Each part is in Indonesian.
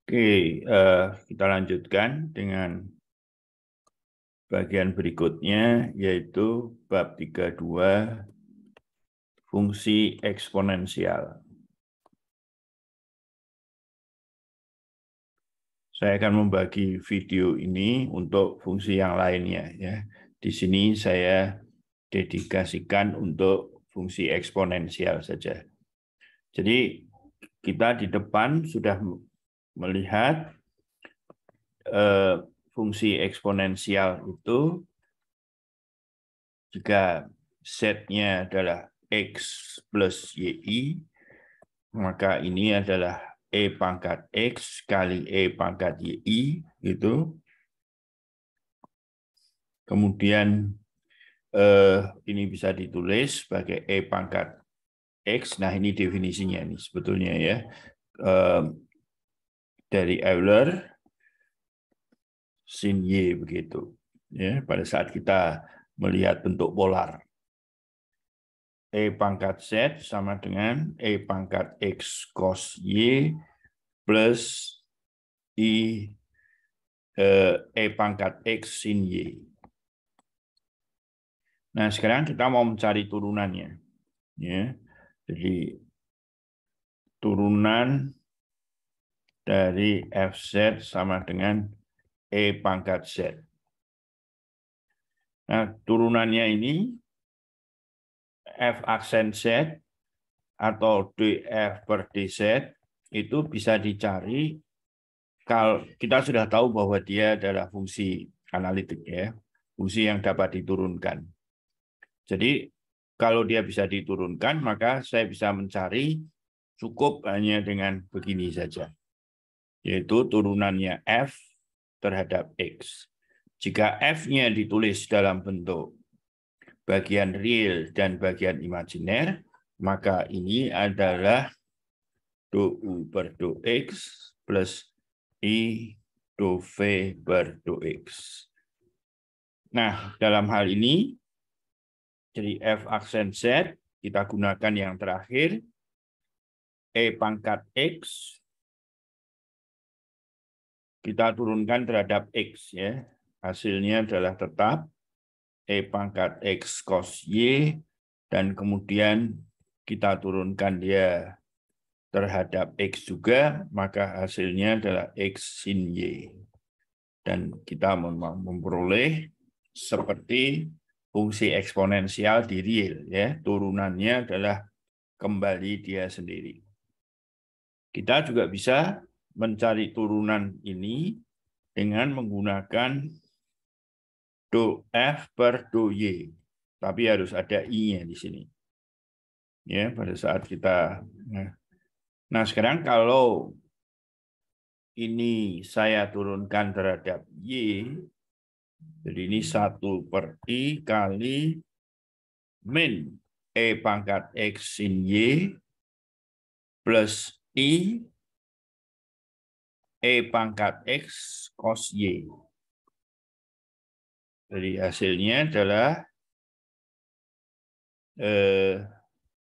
Oke, kita lanjutkan dengan bagian berikutnya, yaitu bab 32, fungsi eksponensial. Saya akan membagi video ini untuk fungsi yang lainnya. Ya. Di sini saya dedikasikan untuk fungsi eksponensial saja. Jadi kita di depan sudah melihat fungsi eksponensial itu jika setnya adalah X plus YI, maka ini adalah E pangkat X kali E pangkat YI, gitu. Kemudian ini bisa ditulis sebagai E pangkat X. Nah, ini definisinya nih sebetulnya ya. Dari Euler, sin Y begitu. Ya, pada saat kita melihat bentuk polar. E pangkat Z sama dengan E pangkat X cos Y plus E pangkat X sin Y. Nah, sekarang kita mau mencari turunannya. Ya. Jadi, turunan dari Fz sama dengan E pangkat Z. Nah, turunannya ini F aksen Z atau df per dz itu bisa dicari kalau kita sudah tahu bahwa dia adalah fungsi analitik ya, fungsi yang dapat diturunkan. Jadi kalau dia bisa diturunkan, maka saya bisa mencari cukup hanya dengan begini saja, yaitu turunannya F terhadap X. Jika F-nya ditulis dalam bentuk bagian real dan bagian imajiner, maka ini adalah do U per do X plus I do V per do X. Nah, dalam hal ini, jadi F aksen Z, kita gunakan yang terakhir, E pangkat X, kita turunkan terhadap X. Ya. Hasilnya adalah tetap E pangkat X cos Y, dan kemudian kita turunkan dia terhadap X juga, maka hasilnya adalah X sin Y. Dan kita memperoleh seperti fungsi eksponensial di real. Ya. Turunannya adalah kembali dia sendiri. Kita juga bisa mencari turunan ini dengan menggunakan do F per do Y. Tapi harus ada I-nya di sini. Ya, pada saat kita... Nah, sekarang kalau ini saya turunkan terhadap Y, jadi ini 1 per I kali min E pangkat X sin Y plus I E pangkat X cos Y. Jadi hasilnya adalah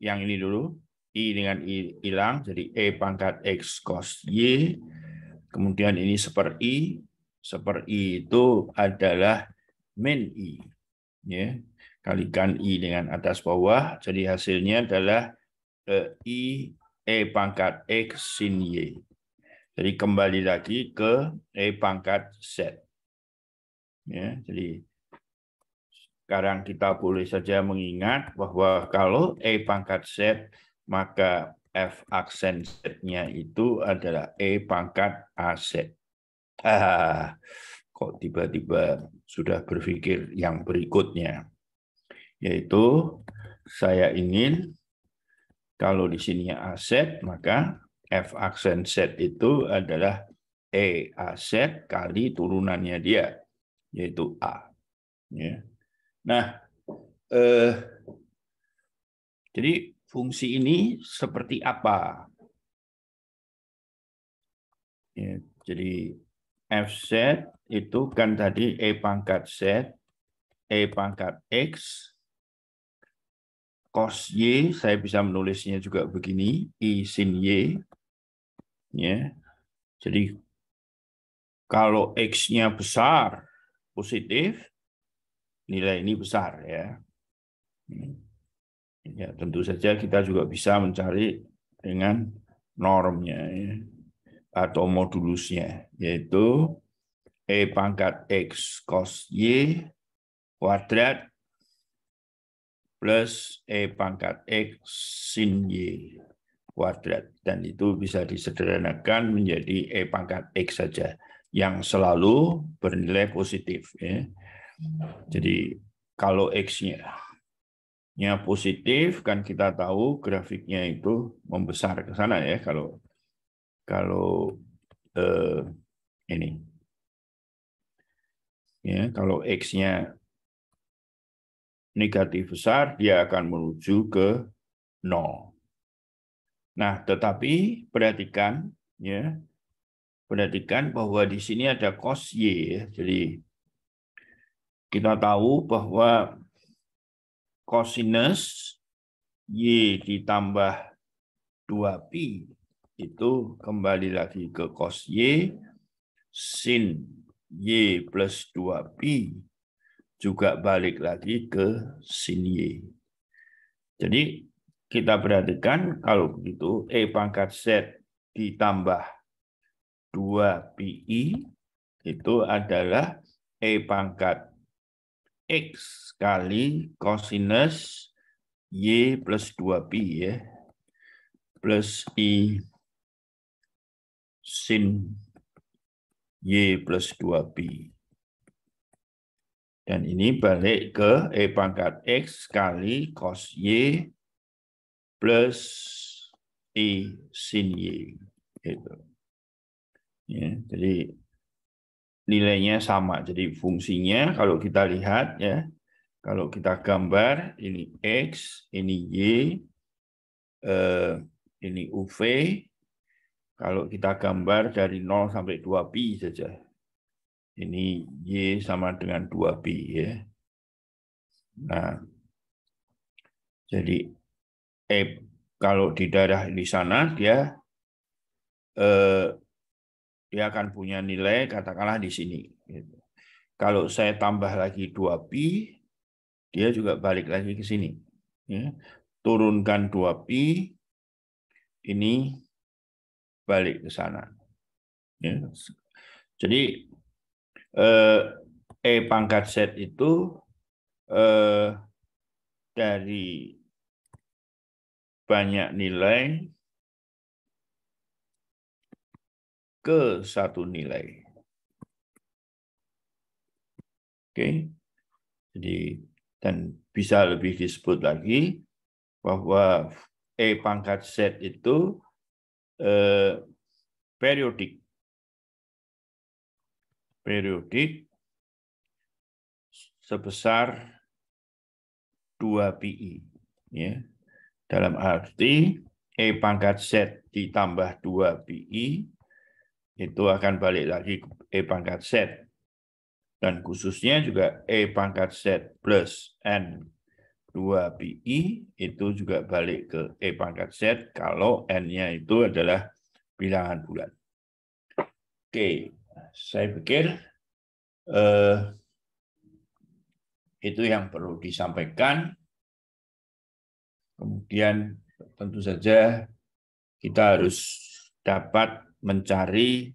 yang ini dulu, I dengan I hilang, jadi E pangkat X cos Y. Kemudian ini seper I itu adalah min I. Ya. Kalikan I dengan atas bawah, jadi hasilnya adalah I E pangkat X sin Y. Jadi kembali lagi ke E pangkat Z. Ya, jadi sekarang kita boleh saja mengingat bahwa kalau E pangkat Z, maka F aksen Z-nya itu adalah E pangkat AZ. Kok tiba-tiba sudah berpikir yang berikutnya. Yaitu saya ingin kalau di sini AZ, maka F aksen Z itu adalah E AZ kali turunannya dia, yaitu A. Ya. Nah, jadi fungsi ini seperti apa? Ya, jadi Fz itu kan tadi E pangkat Z, E pangkat X, cos Y, saya bisa menulisnya juga begini, I sin Y. Ya. Jadi kalau X-nya besar, positif, nilai ini besar ya. Ya, tentu saja kita juga bisa mencari dengan normnya ya, atau modulusnya, yaitu E pangkat X cos Y kuadrat plus E pangkat X sin Y kuadrat. Dan itu bisa disederhanakan menjadi E pangkat X saja, yang selalu bernilai positif. Ya. Jadi kalau X-nya positif, kan kita tahu grafiknya itu membesar ke sana ya, kalau ini. Ya, kalau X-nya negatif besar, dia akan menuju ke 0. Nah, tetapi perhatikan bahwa di sini ada cos Y ya. Jadi kita tahu bahwa cosinus Y ditambah 2pi itu kembali lagi ke cos Y, sin Y plus 2pi juga balik lagi ke sin Y. Jadi kita perhatikan kalau begitu E pangkat Z ditambah 2pi itu adalah E pangkat X kali cosinus Y plus 2pi ya, plus I sin Y plus 2pi. Dan ini balik ke E pangkat X kali cos Y plus I sin Y. Gitu. Ya, jadi nilainya sama. Jadi fungsinya kalau kita lihat ya, kalau kita gambar ini X, ini Y, ini UV. Kalau kita gambar dari 0 sampai 2pi saja. Ini Y sama dengan 2pi ya. Nah, jadi kalau di daerah di sana dia akan punya nilai katakanlah di sini. Gitu. Kalau saya tambah lagi 2pi, dia juga balik lagi ke sini. Ya. Turunkan 2pi, ini balik ke sana. Ya. Jadi E pangkat Z itu dari banyak nilai ke satu nilai. Oke. Jadi dan bisa lebih disebut lagi bahwa E pangkat Z itu periodik sebesar 2pi ya. Dalam arti E pangkat Z ditambah 2pi itu akan balik lagi ke E pangkat Z. Dan khususnya juga E pangkat Z plus N 2pi itu juga balik ke E pangkat Z kalau N-nya itu adalah bilangan bulat. Oke, saya pikir itu yang perlu disampaikan. Kemudian tentu saja kita harus dapat mencari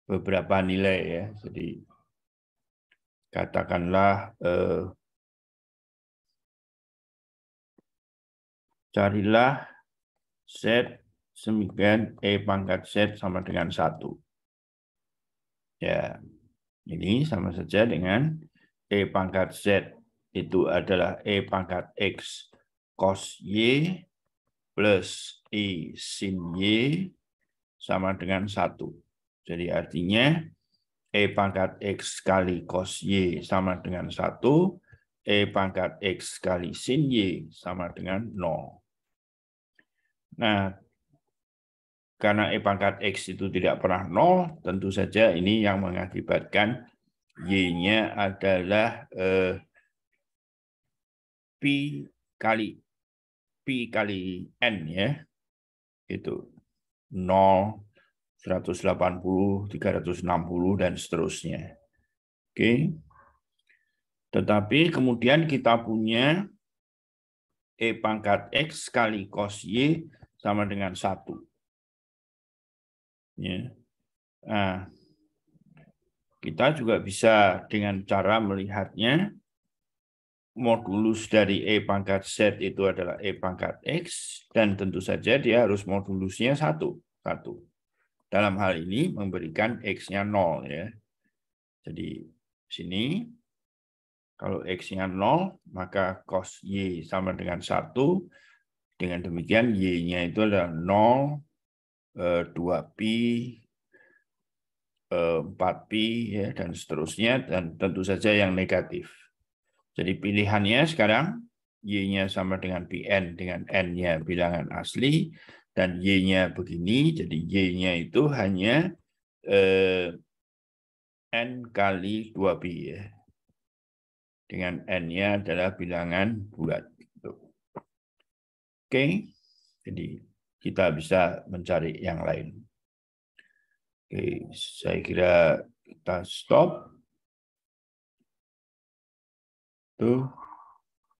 beberapa nilai ya. Jadi katakanlah carilah Z semikian E pangkat Z sama dengan 1. Ya, ini sama saja dengan E pangkat Z itu adalah E pangkat X cos Y plus I sin Y sama dengan 1. Jadi artinya E pangkat X kali cos Y sama dengan 1, E pangkat X kali sin Y sama dengan 0. Nah, karena E pangkat X itu tidak pernah 0, tentu saja ini yang mengakibatkan Y-nya adalah pi kali N ya. Itu 0 180, 360, dan seterusnya. Oke. Tetapi kemudian kita punya E pangkat X kali cos Y sama dengan 1. Ya. Nah, kita juga bisa dengan cara melihatnya, modulus dari E pangkat Z itu adalah E pangkat X, dan tentu saja dia harus modulusnya 1. Dalam hal ini memberikan X-nya 0. Ya. Jadi sini, kalau X-nya 0, maka cos Y sama dengan 1. Dengan demikian Y-nya itu adalah 0, 2pi, 4pi, ya, dan seterusnya, dan tentu saja yang negatif. Jadi pilihannya sekarang, Y-nya sama dengan Pn, dengan N-nya bilangan asli, dan Y-nya begini, jadi Y-nya itu hanya N kali 2pi. Ya. Dengan N-nya adalah bilangan bulat. Oke, jadi kita bisa mencari yang lain. Oke, saya kira kita stop. Tuh.